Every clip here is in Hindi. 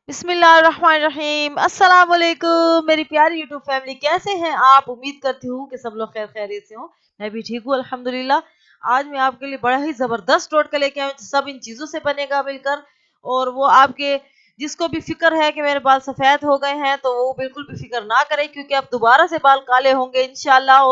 बिस्मिल्लाहिर्रहमानिर्रहीम। अस्सलाम वालेकुम मेरी प्यारी यूट्यूब फैमिली, कैसे हैं आप? उम्मीद करती हूँ कि सब लोग खैर खैरियत से हों। मैं भी ठीक हूँ अल्हम्दुलिल्लाह। आज मैं आपके लिए बड़ा ही ज़बरदस्त टोटका लेके आई हूँ, सब इन चीज़ों से बनेगा मिलकर। और वो आपके जिसको भी फिक्र है कि मेरे बाल सफ़ेद हो गए हैं, तो वो बिल्कुल भी फिक्र ना करें, क्योंकि अब दोबारा से बाल काले होंगे इंशाल्लाह।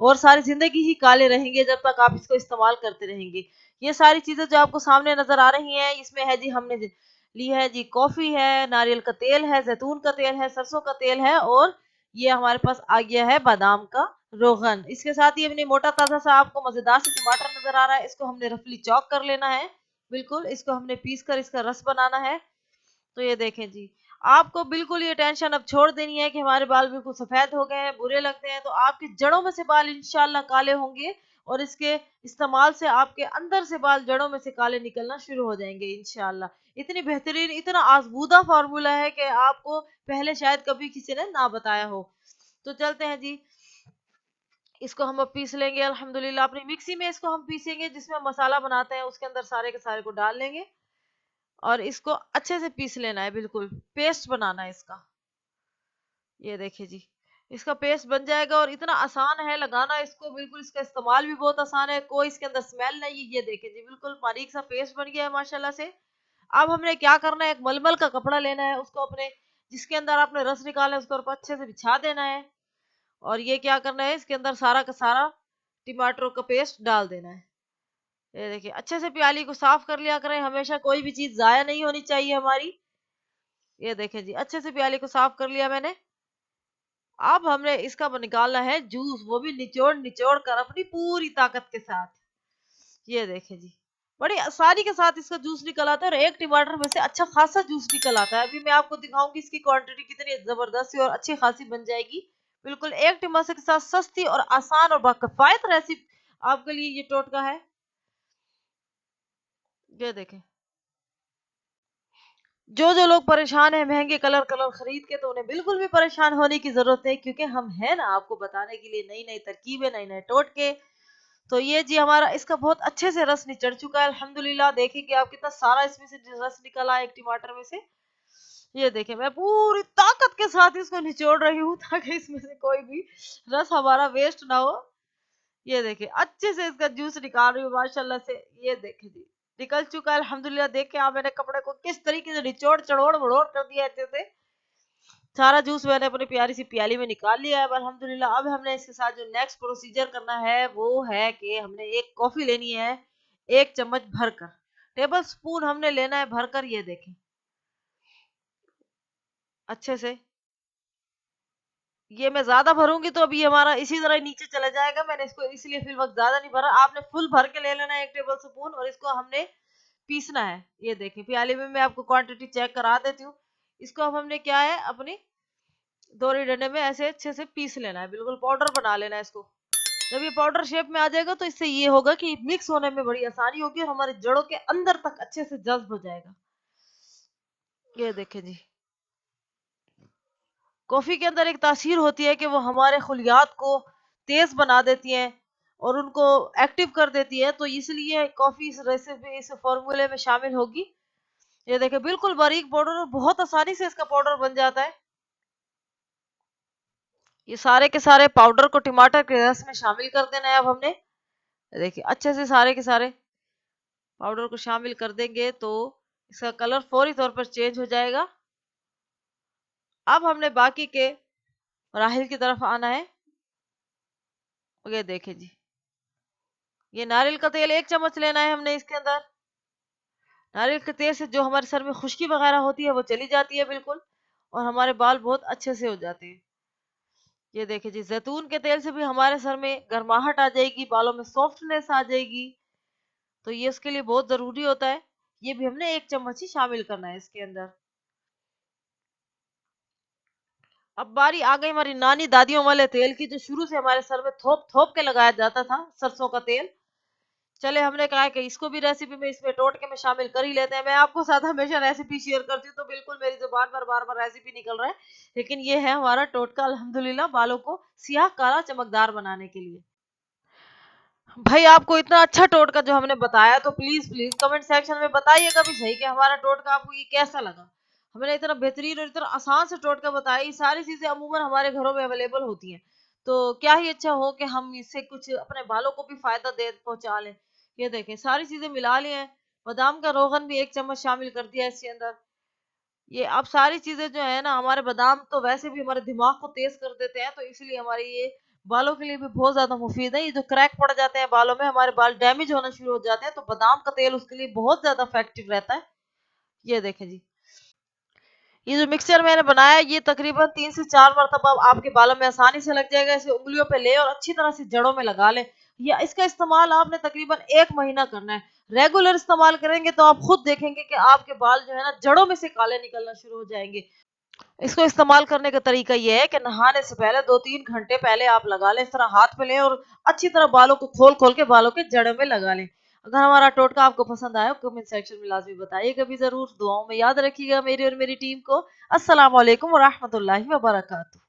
और सारी ज़िंदगी ही काले रहेंगे जब तक आप इसको इस्तेमाल करते रहेंगे। ये सारी चीज़ें जो आपको सामने नज़र आ रही हैं, इसमें है जी, हमने ली है जी कॉफी है, नारियल का तेल है, जैतून का तेल है, सरसों का तेल है, और ये हमारे पास आ गया है बादाम का रोगन। इसके साथ ही हमने मोटा ताजा सा आपको मजेदार से टमाटर नजर आ रहा है, इसको हमने रफली चॉप कर लेना है। बिल्कुल इसको हमने पीस कर इसका रस बनाना है। तो ये देखें जी, आपको बिल्कुल ये टेंशन अब छोड़ देनी है कि हमारे बाल बिल्कुल सफेद हो गए हैं, बुरे लगते हैं। तो आपकी जड़ों में से बाल इंशाल्लाह काले होंगे, और इसके इस्तेमाल से आपके अंदर से बाल जड़ों में से काले निकलना शुरू हो जाएंगे इंशाल्लाह। इतनी बेहतरीन, इतना आजमूदा फार्मूला है कि आपको पहले शायद कभी किसी ने ना बताया हो। तो चलते हैं जी, इसको हम अब पीस लेंगे अल्हम्दुलिल्लाह। अपनी मिक्सी में इसको हम पीसेंगे, जिसमें हम मसाला बनाते हैं उसके अंदर सारे के सारे को डाल लेंगे, और इसको अच्छे से पीस लेना है, बिल्कुल पेस्ट बनाना है इसका। ये देखिए जी, इसका पेस्ट बन जाएगा, और इतना आसान है लगाना इसको, बिल्कुल इसका इस्तेमाल भी बहुत आसान है, कोई इसके अंदर स्मेल नहीं है। ये देखिए जी, बिल्कुल बारीक सा पेस्ट बन गया है माशाल्लाह से। अब हमने क्या करना है, एक मलमल का कपड़ा लेना है, उसको अपने जिसके अंदर आपने रस निकाला है उसके ऊपर अच्छे से बिछा देना है। और ये क्या करना है, इसके अंदर सारा का सारा टमाटर का पेस्ट डाल देना है। ये देखिए, अच्छे से प्याली को साफ कर लिया करें, हमेशा कोई भी चीज जाया नहीं होनी चाहिए हमारी। ये देखें जी, अच्छे से प्याली को साफ कर लिया मैंने। अब हमने इसका निकालना है जूस, वो भी निचोड़ निचोड़ कर अपनी पूरी ताकत के साथ। ये देखें जी, बड़ी आसानी के साथ इसका जूस निकल आता है, और एक टमाटर में से अच्छा खासा जूस निकल आता है। अभी मैं आपको दिखाऊंगी इसकी क्वांटिटी कितनी जबरदस्त और अच्छी खासी बन जाएगी। बिल्कुल एक टमाटर के साथ सस्ती और आसान और बाकिफायत रेसिपी आपके लिए ये टोटका है। ये देखें, जो जो लोग परेशान है महंगे कलर कलर खरीद के, तो उन्हें बिल्कुल भी परेशान होने की जरूरत नहीं, क्योंकि हम हैं ना आपको बताने के लिए नई नई तरकीबें, नए नए टोटके। तो ये जी हमारा इसका बहुत अच्छे से रस निचड़ चुका है अल्हम्दुलिल्लाह। देखिए कि आप कितना सारा इसमें से रस निकला है एक टमाटर में से। ये देखें, मैं पूरी ताकत के साथ इसको निचोड़ रही हूँ ताकि इसमें से कोई भी रस हमारा वेस्ट ना हो। ये देखिए, अच्छे से इसका जूस निकाल रही हूँ माशाल्लाह से। ये देखिए जी, निकल चुका है अल्हम्दुलिल्लाह। देख के आप, मैंने कपड़े को किस तरीके से निचोड़ चढ़ोड़ मड़ोड़ कर दिया अच्छे से। सारा जूस मैंने अपनी प्यारी सी प्याली में निकाल लिया है अल्हम्दुलिल्लाह। अब हमने इसके साथ जो नेक्स्ट प्रोसीजर करना है, वो है कि हमने एक कॉफी लेनी है, एक चम्मच भरकर, टेबल स्पून हमने लेना है भरकर। ये देखें, अच्छे से ये मैं ज्यादा भरूंगी तो अभी हमारा इसी तरह नीचे चला जाएगा। मैंने इसको इसलिए फिर वक्त ज्यादा नहीं भरा, आपने फुल भर के ले लेना है एक टेबल स्पून, और इसको हमने पीसना है। ये देखिए, प्याले में मैं आपको क्वांटिटी चेक करा देती हूँ। इसको अब हमने क्या है, अपनी दोहरी डंडे में ऐसे अच्छे से पीस लेना है, बिल्कुल पाउडर बना लेना है इसको। जब ये पाउडर शेप में आ जाएगा, तो इससे ये होगा कि मिक्स होने में बड़ी आसानी होगी, और हमारे जड़ों के अंदर तक अच्छे से जज्ब हो जाएगा। ये देखें जी, कॉफी के अंदर एक तासीर होती है कि वो हमारे खुलियात को तेज बना देती है, और उनको एक्टिव कर देती है। तो इसलिए कॉफी इस रेसिपी, इस फॉर्मूले में शामिल होगी। ये देखें, बिल्कुल बारीक पाउडर, और बहुत आसानी से इसका पाउडर बन जाता है। ये सारे के सारे पाउडर को टमाटर के रस में शामिल कर देना है अब हमने। देखिए, अच्छे से सारे के सारे पाउडर को शामिल कर देंगे, तो इसका कलर फौरी तौर पर चेंज हो जाएगा। अब हमने बाकी के राहिल की तरफ आना है। ये देखें जी, ये नारियल का तेल एक चम्मच लेना है हमने। इसके अंदर नारियल के तेल से जो हमारे सर में खुश्की वगैरह होती है वो चली जाती है बिल्कुल, और हमारे बाल बहुत अच्छे से हो जाते हैं। ये देखिए जी, जैतून के तेल से भी हमारे सर में गर्माहट आ जाएगी, बालों में सॉफ्टनेस आ जाएगी। तो ये उसके लिए बहुत जरूरी होता है। ये भी हमने एक चम्मच ही शामिल करना है इसके अंदर। अब बारी आ गई हमारी नानी दादियों वाले तेल की, जो शुरू से हमारे सर में थोप थोप के लगाया जाता था, सरसों का तेल। चले, हमने कहा कि इसको भी रेसिपी में, इसमें टोटके में शामिल कर ही लेते हैं। मैं आपको साथ हमेशा रेसिपी शेयर करती हूँ, तो बिल्कुल मेरी जुबान पर बार बार रेसिपी निकल रहा है, लेकिन ये है हमारा टोटका अल्हम्दुलिल्लाह, बालों को सियाह काला चमकदार बनाने के लिए। भाई, आपको इतना अच्छा टोटका जो हमने बताया, तो प्लीज प्लीज कमेंट सेक्शन में बताइएगा भी सही कि हमारा टोटका आपको ये कैसा लगा। हमने इतना बेहतरीन और इतना आसान से टोटका बताया। ये सारी चीजें अमूमन हमारे घरों में अवेलेबल होती हैं, तो क्या ही अच्छा हो कि हम इससे कुछ अपने बालों को भी फायदा दे पहुंचा लें। ये देखें, सारी चीजें मिला ली हैं। बादाम का रोगन भी 1 चम्मच शामिल कर दिया इसके अंदर। ये अब सारी चीजें जो है ना, हमारे बादाम तो वैसे भी हमारे दिमाग को तेज कर देते हैं, तो इसलिए हमारी ये बालों के लिए भी बहुत ज्यादा मुफीद है। ये जो क्रैक पड़ जाते हैं बालों में, हमारे बाल डैमेज होना शुरू हो जाते हैं, तो बादाम का तेल उसके लिए बहुत ज्यादा इफेक्टिव रहता है। ये देखें जी, ये जो मिक्सचर मैंने बनाया है, ये तकरीबन 3 से 4 मरतबा आपके बालों में आसानी से लग जाएगा। इसे उंगलियों पे ले और अच्छी तरह से जड़ों में लगा ले। या इसका इस्तेमाल आपने तकरीबन 1 महीना करना है। रेगुलर इस्तेमाल करेंगे तो आप खुद देखेंगे कि आपके बाल जो है ना, जड़ों में से काले निकलना शुरू हो जाएंगे। इसको इस्तेमाल करने का तरीका ये है कि नहाने से पहले 2-3 घंटे पहले आप लगा लें। इस तरह हाथ पे लें और अच्छी तरह बालों को खोल खोल के बालों के जड़ में लगा लें। अगर हमारा टोटका आपको पसंद आया, कमेंट सेक्शन में लाजमी बताइएगा भी जरूर। दुआओं में याद रखिएगा मेरी और मेरी टीम को। अस्सलाम वालेकुम व रहमतुल्लाहि व बरकातुहू।